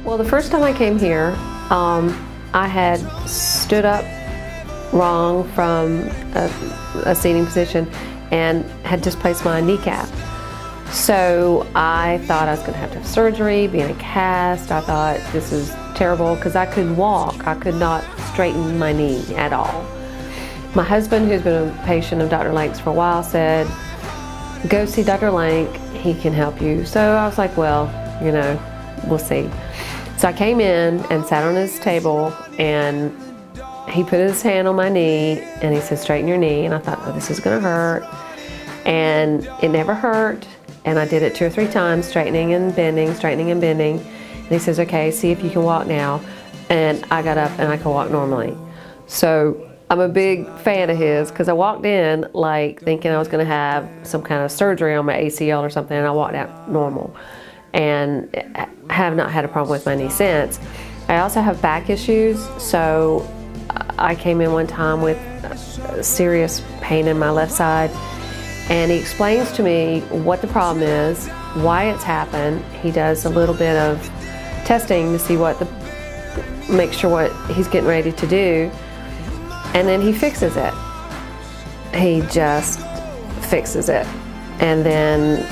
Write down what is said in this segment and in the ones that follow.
Well, the first time I came here, I had stood up wrong from a seating position and had displaced my kneecap. So I thought I was going to have surgery, be in a cast. I thought this is terrible because I couldn't walk. I could not straighten my knee at all. My husband, who's been a patient of Dr. Lank's for a while, said, go see Dr. Lank, he can help you. So I was like, well, you know, we'll see. So I came in and sat on his table, and he put his hand on my knee and he said, straighten your knee. And I thought, oh, this is gonna hurt. And it never hurt. And I did it 2 or 3 times, straightening and bending, straightening and bending. And he says, okay, see if you can walk now. And I got up and I could walk normally. So I'm a big fan of his because I walked in like thinking I was gonna have some kind of surgery on my ACL or something, and I walked out normal. And I have not had a problem with my knee since. I also have back issues, so I came in one time with serious pain in my left side, and he explains to me what the problem is, why it's happened. He does a little bit of testing to see make sure what he's getting ready to do, and then he fixes it. He just fixes it. And then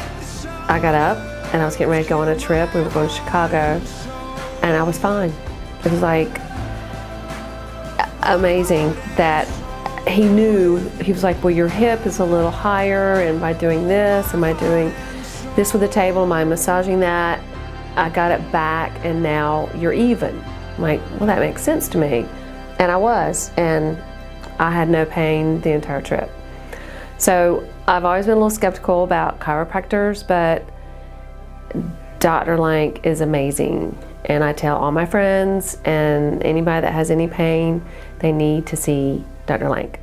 I got up and I was getting ready to go on a trip. We were going to Chicago, and I was fine. It was like amazing that he knew. He was like, well, your hip is a little higher, and by doing this, and by doing this with the table, am I massaging that? I got it back, and now you're even. I'm like, well, that makes sense to me. And I was, and I had no pain the entire trip. So I've always been a little skeptical about chiropractors, but Dr. Lank is amazing. And I tell all my friends and anybody that has any pain, they need to see Dr. Lank.